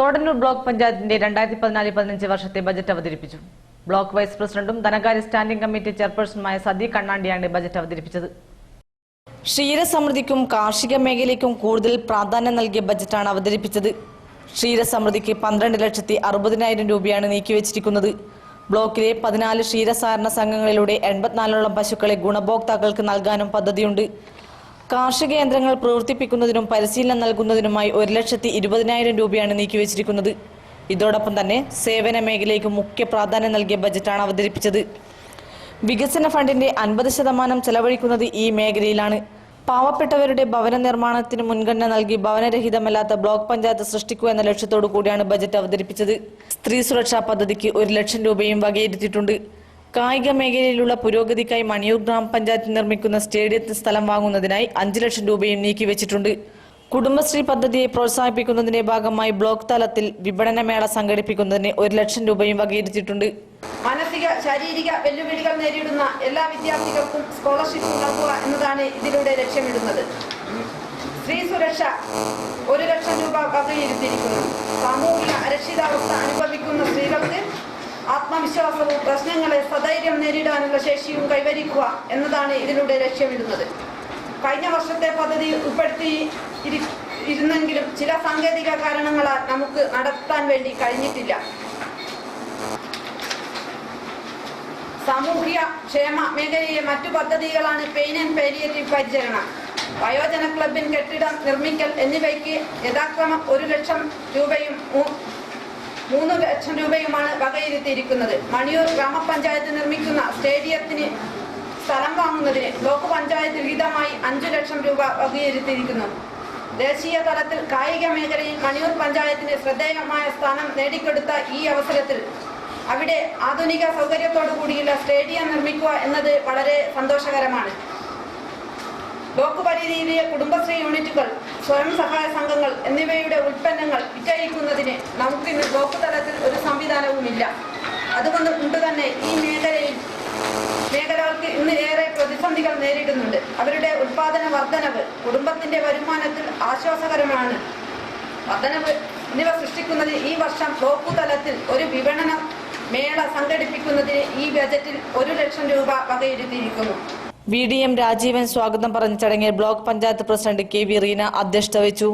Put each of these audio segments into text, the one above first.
Thodannur block പഞ്ചായത്തിന്റെ 2014-15 വർഷത്തെ budget അവതരിപ്പിച്ചു. ബ്ലോക്ക് വൈസ് പ്രസിഡന്റും ധനകാര്യ സ്റ്റാൻഡിംഗ് കമ്മിറ്റി ചെയർപേഴ്സണുമായ സതി കണ്ണാണ്ടിയാണ് ബജറ്റ് അവതരിപ്പിച്ചത്. ക്ഷീരസമൃദ്ധിക്കും കാർഷിക മേഖലയ്ക്കും കൂടുതൽ പ്രാധാന്യം നൽകിയ ബജറ്റാണ് അവതരിപ്പിച്ചത്. ക്ഷീരസമൃദ്ധിക്ക് 12,60,000 രൂപയാണ് നീക്കിവച്ചിരിക്കുന്നത്. ബ്ലോക്കിലെ 14 ക്ഷീരസഹകരണ സംഘങ്ങളിലൂടെ 84ഓളം പശുക്കളെ ഗുണഭോക്താക്കൾക്ക് നൽകാനും പദ്ധതിയുണ്ട്. കാർഷിക യന്ത്രങ്ങൾ പ്രവർത്തിപ്പിക്കുന്നതിനും പരിശീലനം നൽകുന്നതിനുമായി 1,20,000 രൂപയാണ് നീക്കിവച്ചിരിക്കുന്നത്. ഇതോടൊപ്പം തന്നെ സേവന മേഖലയ്ക്ക് മുഖ്യ പ്രാധാന്യം നൽകിയ ബജറ്റാണ് അവതരിപ്പിച്ചത്. വികസന ഫണ്ടിന്റെ 50% ചെലവഴിക്കുന്നത് ഈ മേഖലയിലാണ്. പാവപ്പെട്ടവരുടെ ഭവന നിർമ്മാണത്തിന് മുൻഗണന നൽകി ഭവനരഹിതമല്ലാത്ത ബ്ലോക്ക് പഞ്ചായത്ത് സൃഷ്ടിക്കുക എന്ന ലക്ഷ്യത്തോടു കൂടിയാണ് ബജറ്റ് അവതരിപ്പിച്ചത്. സ്ത്രീ സുരക്ഷാ പദ്ധതിക്ക് 1,00,000 രൂപയും വകയിരുത്തിയിട്ടുണ്ട്. കായിക മേഖലയിലുള്ള പുരോഗതിക്കായി മണിയൂർ ഗ്രാമപഞ്ചായത്ത് നിർമ്മിക്കുന്ന സ്റ്റേഡിയത്തിന് സ്ഥലം വാങ്ങുന്നതിനായി 5,00,000 രൂപയും നീക്കിവച്ചിട്ടുണ്ട്. കുടുംബശ്രീ പദ്ധതിയെ പ്രോത്സാഹിപ്പിക്കുന്നതിന്റെ ഭാഗമായി ബ്ലോക്ക് തലത്തിൽ വിപണനമേള സംഘടിപ്പിക്കുന്നതിന് 1,00,000 രൂപയും വകയിരുത്തിയിട്ടുണ്ട്. മാനസിക ശാരീരിക വെല്ലുവിളികൾ നേരിടുന്ന എല്ലാ വിദ്യാർത്ഥികൾക്കും സ്കോളർഷിപ്പ് നൽകുക എന്നതാണ് ഇതിലൂടെ ലക്ഷ്യമിടുന്നത്. സ്ത്രീ സുരക്ഷ 1,00,000 രൂപ വകയിരുത്തിയിരിക്കുന്നു. സാമൂഹിക അരക്ഷിതാവസ്ഥ അനുഭവിക്കുന്ന സ്ത്രീകൾക്ക് ആത്മവിശ്വാസവും പ്രശ്നങ്ങളെ സധൈര്യം നേരിടാനുള്ള ശേഷിയും കൈവരിക്കുക എന്നതാണ് ഇതിലൂടെ ലക്ഷ്യമിടുന്നത്. കഴിഞ്ഞ വർഷത്തെ പദ്ധതി ഉൾപ്പെടുത്തിയിരുന്നെങ്കിലും ചില സാങ്കേതിക കാരണങ്ങളാൽ നമുക്ക് നടത്താൻ വേണ്ടി കഴിഞ്ഞിട്ടില്ല. സാമൂഹിക ക്ഷേമ മേഖലയിലെ മറ്റു പദ്ധതികളാണ് പെയിൻ ആൻഡ് പാലിയേറ്റീവ് പരിചരണം, വയോജന ക്ലബിൻ കെട്ടിടം നിർമ്മിക്കൽ എന്നിവയ്ക്ക് യഥാക്രമം 1,00,000 രൂപയും 3,00,000 രൂപയുമാണ് വകയിരുത്തിയിരിക്കുന്നത്. മണിയൂർ ഗ്രാമപഞ്ചായത്ത് നിർമ്മിക്കുന്ന സ്റ്റേഡിയത്തിന് സ്ഥലം വാങ്ങുന്നതിന് ബ്ലോക്ക് പഞ്ചായത്ത് വിഹിതമായി 5,00,000 രൂപ വകയിരുത്തിയിരിക്കുന്നു. ദേശീയ തലത്തിൽ കായിക മേഖലയിൽ മണിയൂർ പഞ്ചായത്തിന് ശ്രദ്ധേയമായ സ്ഥാനം നേടിക്കൊടുത്ത ഈ അവസരത്തിൽ അവിടെ ആധുനിക സൗകര്യത്തോടു കൂടിയുള്ള സ്റ്റേഡിയം നിർമ്മിക്കുക എന്നത് വളരെ സന്തോഷകരമാണ്. ബ്ലോക്ക് പരിധിയിലെ കുടുംബശ്രീ യൂണിറ്റുകൾ, സ്വയം സഹായ സംഘങ്ങൾ എന്നിവയുടെ ഉൽപ്പന്നങ്ങൾ വിറ്റഴിക്കുന്നതിന് നമുക്കിന്ന് ബ്ലോക്ക് തലത്തിൽ ഒരു സംവിധാനവുമില്ല. അതുകൊണ്ട് തന്നെ ഈ മേഖലകൾക്ക് ഇന്ന് ഏറെ പ്രതിസന്ധികൾ നേരിടുന്നുണ്ട്. അവരുടെ ഉൽപാദന വർധനവ് കുടുംബത്തിന്റെ വരുമാനത്തിൽ ആശ്വാസകരമാണ്. വർധനവ് എന്നിവ സൃഷ്ടിക്കുന്നതിന് ഈ വർഷം ബ്ലോക്ക് തലത്തിൽ ഒരു വിപണന മേള സംഘടിപ്പിക്കുന്നതിന് ഈ ബജറ്റിൽ 1,00,000 രൂപ വകയിരുത്തിയിരിക്കുന്നു. VDM രാജീവൻ സ്വാഗതം പറഞ്ഞ ചടങ്ങിൽ block panchayat president KV Reena അധ്യക്ഷത വഹിച്ചു.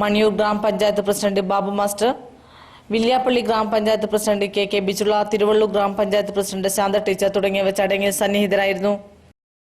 മണിയൂർ ഗ്രാമപഞ്ചായത്ത് പ്രസിഡന്റ് ബാബു മാസ്റ്റർ, വില്യാപ്പള്ളി ഗ്രാമപഞ്ചായത്ത് പ്രസിഡന്റ് KK ബിജുള്ള, തിരുവള്ളൂർ ഗ്രാമപഞ്ചായത്ത് പ്രസിഡന്റ് ശാന്ത ടീച്ചർ തുടങ്ങിയവർ ചടങ്ങിൽ സന്നിഹിതരായിരുന്നു.